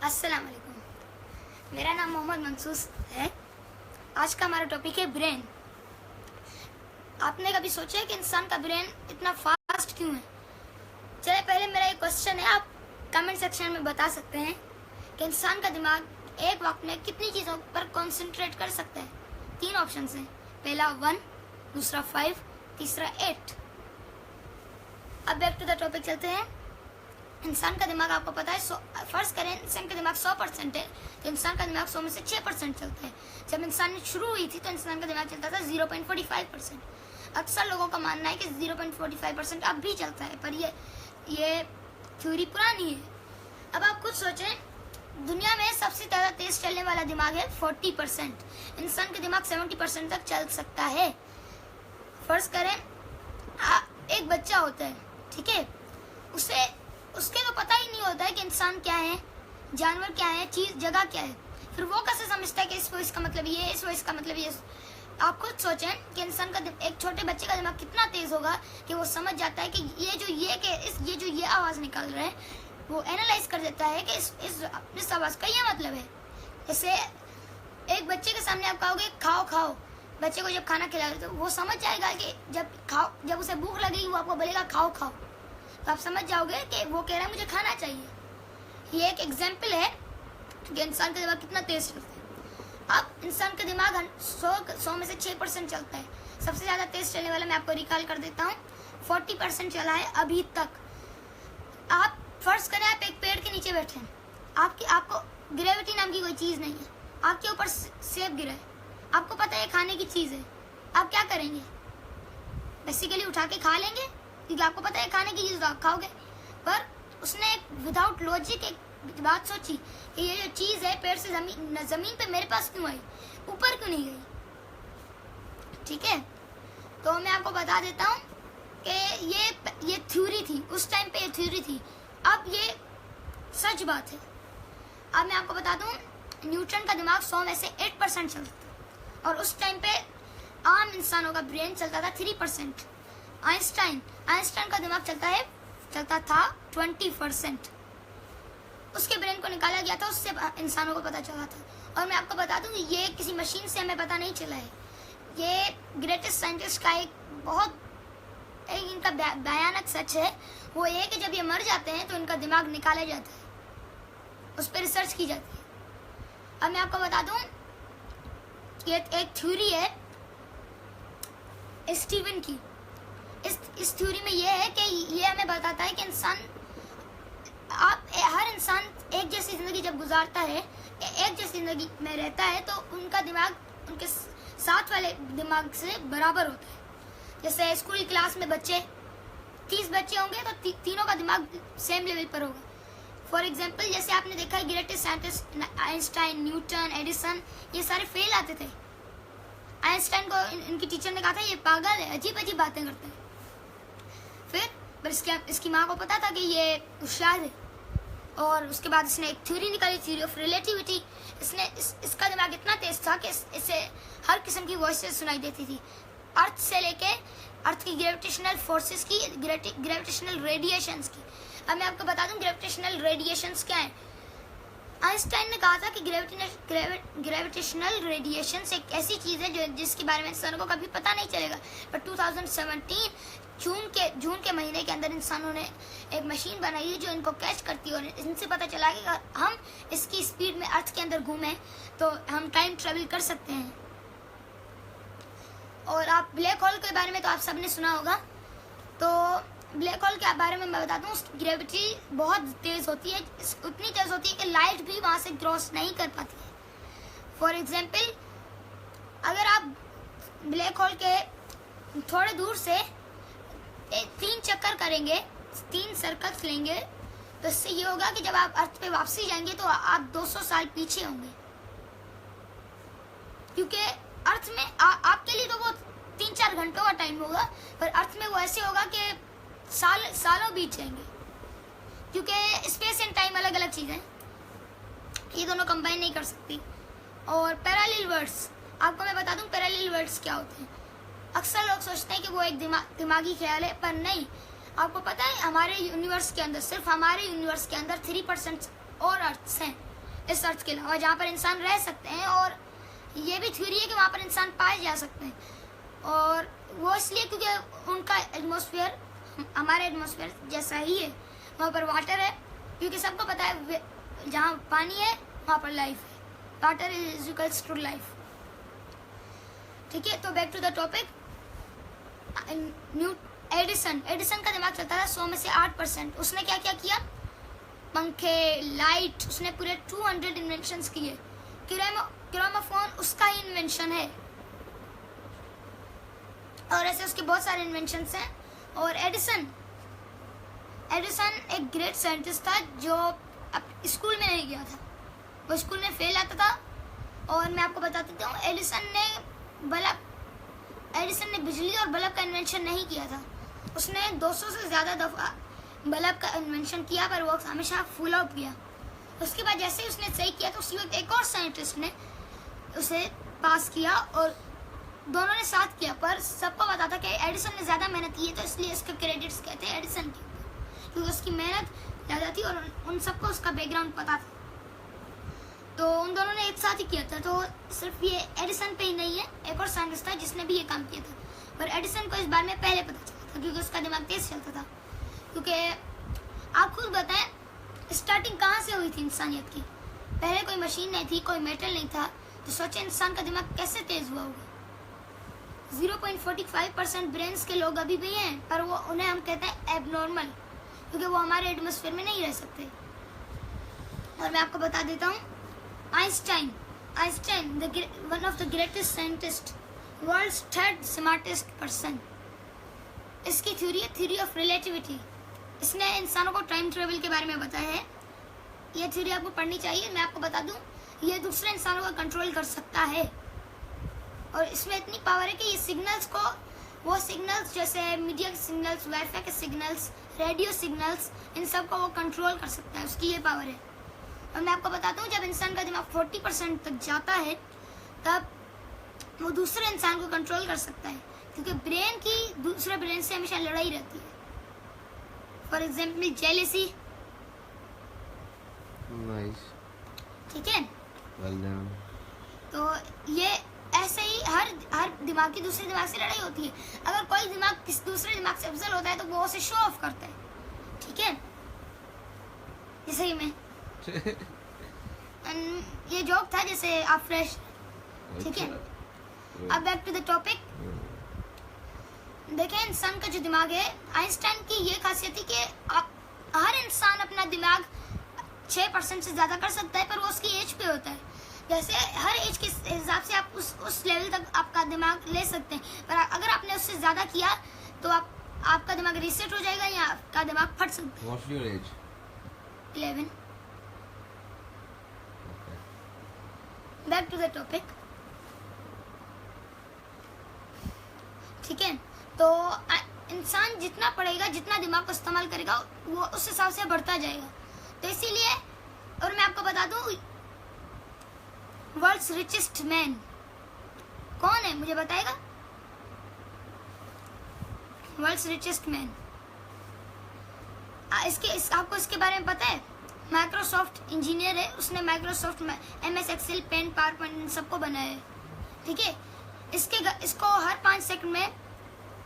अस्सलाम वालेकुम। मेरा नाम मोहम्मद मंसूस है। आज का हमारा टॉपिक है ब्रेन। आपने कभी सोचा है कि इंसान का ब्रेन इतना फास्ट क्यों है? चलिए पहले मेरा एक क्वेश्चन है, आप कमेंट सेक्शन में बता सकते हैं कि इंसान का दिमाग एक वक्त में कितनी चीज़ों पर कंसंट्रेट कर सकता है। 3 ऑप्शन हैं, पहला 1, दूसरा 5, तीसरा 8। अब बैक टू द टॉपिक चलते हैं। इंसान का दिमाग आपको पता है, फर्ज करें इंसान का दिमाग 100% है तो इंसान का दिमाग 100 में से 6% चलता है। जब इंसान शुरू हुई थी तो इंसान का दिमाग चलता था 0.45%। अक्सर लोगों का मानना है कि 0.45% अब भी चलता है, पर ये थ्योरी पुरानी है। अब आप खुद सोचें, दुनिया में सबसे ज़्यादा तेज चलने वाला दिमाग है 40%। इंसान का दिमाग 70% तक चल सकता है। फर्ज करें एक बच्चा होता है, ठीक है, उसके तो पता ही नहीं होता है कि इंसान क्या है, जानवर क्या है, चीज जगह क्या है। फिर वो कैसे समझता है कि इस वॉइस का मतलब ये है, इस वॉइस का मतलब ये। आप खुद सोचें कि इंसान का एक छोटे बच्चे का दिमाग कितना तेज होगा कि वो समझ जाता है कि ये जो ये आवाज निकल रहा है, वो एनालाइज कर देता है कि इस आवाज का ये मतलब है। जैसे एक बच्चे के सामने आप कहोगे खाओ खाओ, बच्चे को जब खाना खिलाओगे तो वो समझ जाएगा कि जब उसे भूख लगेगी वो आपको बोलेगा खाओ खाओ, तो आप समझ जाओगे कि वो कह रहा है मुझे खाना चाहिए। ये एक एग्जाम्पल है कि इंसान का दिमाग कितना तेज चलता है। अब इंसान का दिमाग 100 में से 6% चलता है। सबसे ज़्यादा तेज चलने वाला मैं आपको रिकॉल कर देता हूँ, 40% चला है अभी तक। आप फर्ज करें आप एक पेड़ के नीचे बैठे हैं, आपको ग्रेविटी नाम की कोई चीज़ नहीं है, आपके ऊपर सेब गिरा है, आपको पता है खाने की चीज़ है, आप क्या करेंगे? बेसिकली उठा के खा लेंगे क्योंकि आपको पता है खाने की चीज आप खाओगे। पर उसने विदाउट लॉजिक एक बात सोची कि ये जो चीज है पेड़ से जमीन पे मेरे पास क्यों आई, ऊपर क्यों नहीं गई? ठीक है, तो मैं आपको बता देता हूँ कि ये थ्योरी थी, उस टाइम पे ये थ्योरी थी, अब ये सच बात है। अब मैं आपको बता दूं, न्यूटन का दिमाग 100 में से 8% चलता था और उस टाइम पे आम इंसानों का ब्रेन चलता था 3%। आइंस्टाइन का दिमाग चलता था 20%। उसके ब्रेन को निकाला गया था, उससे इंसानों को पता चला था। और मैं आपको बता दूं कि ये किसी मशीन से हमें पता नहीं चला है, ये ग्रेटेस्ट साइंटिस्ट का इनका भयानक सच है। वो ये कि जब ये मर जाते हैं तो इनका दिमाग निकाला जाता है, उस पर रिसर्च की जाती है। अब मैं आपको बता दूं कि एक थ्योरी है स्टीवन की। इस थ्योरी में ये है कि ये हमें बताता है कि हर इंसान एक जैसी जिंदगी जब गुजारता है, एक जैसी जिंदगी में रहता है, तो उनका दिमाग उनके साथ वाले दिमाग से बराबर होता है। जैसे स्कूल क्लास में 30 बच्चे होंगे तो तीनों का दिमाग सेम लेवल पर होगा। फॉर एग्जाम्पल, जैसे आपने देखा है greatest scientist Einstein, Newton, Edison, ये सारे फेल आते थे। आइंस्टाइन को इनकी टीचर ने कहा था ये पागल है, अजीब अजीब बातें करता है। फिर इसकी माँ को पता था कि ये होशियार है, और उसके बाद इसने एक थ्योरी निकाली, थ्योरी ऑफ रिलेटिविटी। इसका दिमाग इतना तेज था कि इसे हर किस्म की वॉइसेस सुनाई देती थी, अर्थ से लेके अर्थ की ग्रेविटेशनल फोर्सेस की, ग्रेविटेशनल रेडिएशंस की। अब मैं आपको बता दूं ग्रेविटेशनल रेडिएशंस क्या है। आइंस्टाइन ने कहा था कि ग्रेविटेशनल रेडिएशंस एक ऐसी चीज है जिसके बारे में इंसानों को कभी पता नहीं चलेगा। पर 2017 जून के महीने के अंदर इंसानों ने एक मशीन बनाई है जो इनको कैच करती है, और इनसे पता चला कि अगर हम इसकी स्पीड में अर्थ के अंदर घूमें तो हम टाइम ट्रेवल कर सकते हैं। और आप ब्लैक होल के बारे में तो आप सबने सुना होगा। तो ब्लैक होल के बारे में मैं बता दूं, उसकी ग्रेविटी बहुत तेज होती है, उतनी तेज होती है कि लाइट भी वहां से क्रॉस नहीं कर पाती है। फॉर एग्जाम्पल, अगर आप ब्लैक होल के थोड़े दूर से 3 चक्कर करेंगे, 3 सर्कल्स लेंगे, तो इससे ये होगा कि जब आप अर्थ पे वापसी जाएंगे तो आप 200 साल पीछे होंगे, क्योंकि अर्थ में आपके लिए तो वो 3-4 घंटों का टाइम होगा, पर अर्थ में वो ऐसे होगा कि सालों बीत जाएंगे, क्योंकि स्पेस एंड टाइम अलग अलग चीजें, ये दोनों कंबाइन नहीं कर सकती। और पैरेलल वर्ल्ड्स, आपको मैं बता दूं पैरेलल वर्ल्ड्स क्या होते हैं। अक्सर लोग सोचते हैं कि वो एक दिमागी ख्याल है, पर नहीं। आपको पता है हमारे यूनिवर्स के अंदर, सिर्फ हमारे यूनिवर्स के अंदर 3% और अर्थ्स हैं। इस अर्थ के अलावा जहाँ पर इंसान रह सकते हैं, और ये भी थ्योरी है कि वहाँ पर इंसान पाए जा सकते हैं। और वो इसलिए क्योंकि उनका एटमॉस्फेयर हमारे एटमॉस्फेयर जैसा ही है, वहाँ पर वाटर है, क्योंकि सबको पता है जहाँ पानी है वहाँ पर लाइफ है, water is equals to life. ठीक है, तो back to the topic. Edison का दिमाग चलता था 100 में से 8%। उसने क्या क्या किया? पंखे, लाइट, उसने पूरे 200 इन्वेंशंस किए। क्रोमोफोन उसका ही इन्वेंशन है, और ऐसे उसके बहुत सारे इन्वेंशंस हैं। और एडिसन एक ग्रेट साइंटिस्ट था जो स्कूल में नहीं गया था, वो स्कूल में फेल आता था। और मैं आपको बता देता हूँ, एडिसन ने बिजली और बल्ब का इन्वेंशन नहीं किया था। उसने 200 से ज़्यादा दफ़ा बल्ब का इन्वेंशन किया, पर वो हमेशा फुल ऑफ गया। उसके बाद जैसे ही उसने सही किया तो उसी वक्त एक और साइंटिस्ट ने उसे पास किया, और दोनों ने साथ किया। पर सबको पता था कि एडिसन ने ज़्यादा मेहनत की है, तो इसलिए इसके क्रेडिट्स कहते हैं एडिसन के, क्योंकि उसकी मेहनत ज़्यादा थी और उन सबको उसका बैकग्राउंड पता था। तो उन दोनों ने एक साथ ही किया था। तो सिर्फ ये एडिसन पे ही नहीं है, एक और साइंटिस्ट था जिसने भी ये काम किया था, पर एडिसन को इस बारे में पहले पता चला था, क्योंकि उसका दिमाग तेज चलता था। क्योंकि आप खुद बताएं, स्टार्टिंग कहाँ से हुई थी इंसानियत की? पहले कोई मशीन नहीं थी, कोई मेटल नहीं था, तो सोचे इंसान का दिमाग कैसे तेज हुआ होगा। 0.45% ब्रेन्स के लोग अभी भी हैं, पर वो उन्हें हम कहते हैं एबनॉर्मल, क्योंकि वो हमारे एटमॉस्फेयर में नहीं रह सकते। और मैं आपको बता देता हूँ, Einstein one of the greatest scientist, world's 3rd smartest person. इसकी थ्योरी है थ्योरी ऑफ रिलेटिविटी। इसने इंसानों को टाइम ट्रेवल के बारे में बताया है। ये थ्योरी आपको पढ़नी चाहिए। मैं आपको बता दूं, ये दूसरे इंसानों को कंट्रोल कर सकता है, और इसमें इतनी पावर है कि ये सिग्नल्स को, वो सिग्नल्स जैसे मीडिया के सिग्नल्स, वाईफाई के सिग्नल्स, रेडियो सिग्नल्स, इन सब को वो कंट्रोल कर सकता है। उसकी ये पावर है। और मैं आपको बताता हूँ, जब इंसान का दिमाग 40% तक जाता है, तब वो दूसरे इंसान को कंट्रोल कर सकता है, क्योंकि ब्रेन की दूसरे ब्रेन से हमेशा लड़ाई रहती है। For example jealousy. ठीक है, तो ये ऐसे ही हर दिमाग की दूसरे दिमाग से लड़ाई होती है। अगर कोई दिमाग किसी दूसरे दिमाग से अफजल होता है, तो वो उसे शो ऑफ करता है। ठीक है, जैसे ही मैं ये जोक था, जैसे आप फ्रेश। ठीक है, अब बैक टू द टॉपिक। देखें, इंसान का जो दिमाग है, आइंस्टाइन की ये खासियत थी कि हर इंसान अपना दिमाग 6% से ज्यादा कर सकता है, पर वो उसकी एज पे होता है। जैसे हर एज के हिसाब से आप उस लेवल तक आपका दिमाग ले सकते हैं, पर अगर आपने उससे ज्यादा किया तो आपका दिमाग रीसेट हो जाएगा, या आपका दिमाग फट सकता है। What's your age? 11। Back to the topic. ठीक है, तो इंसान जितना पढ़ेगा, जितना दिमाग को इस्तेमाल करेगा, वो उस हिसाब से बढ़ता जाएगा। तो इसीलिए, और मैं आपको बता दूं, वर्ल्ड्स रिचेस्ट मैन कौन है, मुझे बताएगा? वर्ल्ड्स रिचेस्ट मैन, आपको इसके बारे में पता है? माइक्रोसॉफ्ट इंजीनियर है, उसने माइक्रोसॉफ्ट में MS Excel, Paint, PowerPoint, इन सबको बनाया है। ठीक है, इसको हर 5 सेकंड में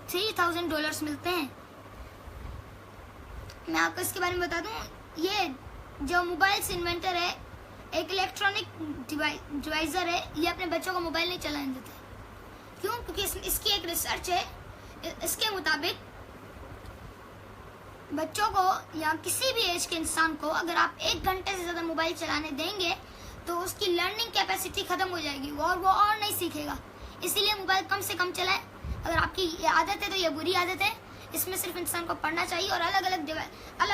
$3000 मिलते हैं। मैं आपको इसके बारे में बता दूं, ये जो मोबाइल से इन्वेंटर है, एक इलेक्ट्रॉनिक डिवाइजर है, ये अपने बच्चों को मोबाइल नहीं चलाने देते। क्यों? क्योंकि इसकी एक रिसर्च है, इसके मुताबिक बच्चों को या किसी भी एज के इंसान को अगर आप 1 घंटे से ज्यादा मोबाइल चलाने देंगे, तो उसकी लर्निंग कैपेसिटी खत्म हो जाएगी, वो और नहीं सीखेगा। इसीलिए मोबाइल कम से कम चलाएं। अगर आपकी ये आदत है तो ये बुरी आदत है। इसमें सिर्फ इंसान को पढ़ना चाहिए और अलग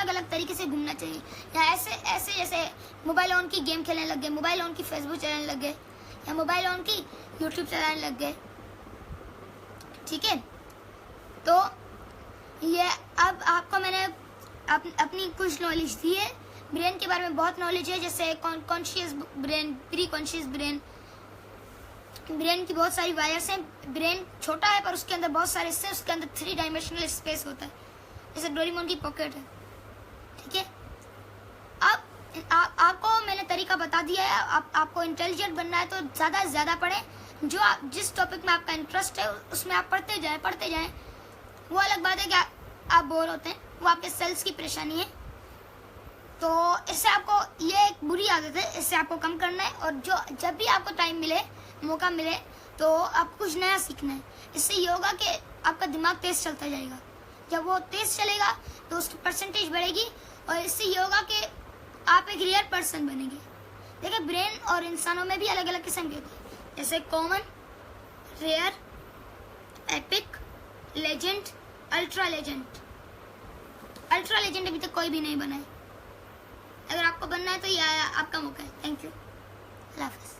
अलग तरीके से घूमना चाहिए। या ऐसे जैसे मोबाइल ऑन की गेम खेलने लग गए, मोबाइल ऑन की फेसबुक चलाने लग गए, या मोबाइल ऑन की यूट्यूब चलाने लग गए। ठीक है, तो ये अब आपको मैंने अपनी कुछ नॉलेज दी है। ब्रेन के बारे में बहुत नॉलेज है, जैसे conscious brain, pre conscious brain. Brain की बहुत सारी वायर्स हैं। ब्रेन छोटा है पर उसके अंदर बहुत सारे हिस्से, उसके अंदर 3 डायमेंशनल स्पेस होता है, जैसे डोरेमोन की पॉकेट है। ठीक है, अब आपको मैंने तरीका बता दिया है। आपको इंटेलिजेंट बनना है तो ज़्यादा से ज़्यादा पढ़ें। जो आप जिस टॉपिक में आपका इंटरेस्ट है उसमें आप पढ़ते जाएं। वो अलग बात है कि आप बोर होते हैं, वो आपके सेल्स की परेशानी है। तो इससे आपको ये एक बुरी आदत है, इससे आपको कम करना है। और जब भी आपको टाइम मिले, मौका मिले, तो आप कुछ नया सीखना है। इससे योगा के आपका दिमाग तेज चलता जाएगा। जब वो तेज चलेगा तो उसकी परसेंटेज बढ़ेगी और इससे योगा के आप एक रियल पर्सन बनेंगे। देखिए, ब्रेन और इंसानों में भी अलग अलग किस्म के होते हैं, जैसे common, rare, epic, legend, ultra legend. Ultra legend अभी तक कोई भी नहीं बना है। अगर आपको बनना है तो ये आपका मौका है। Thank you. अल्लाह हाफिज़।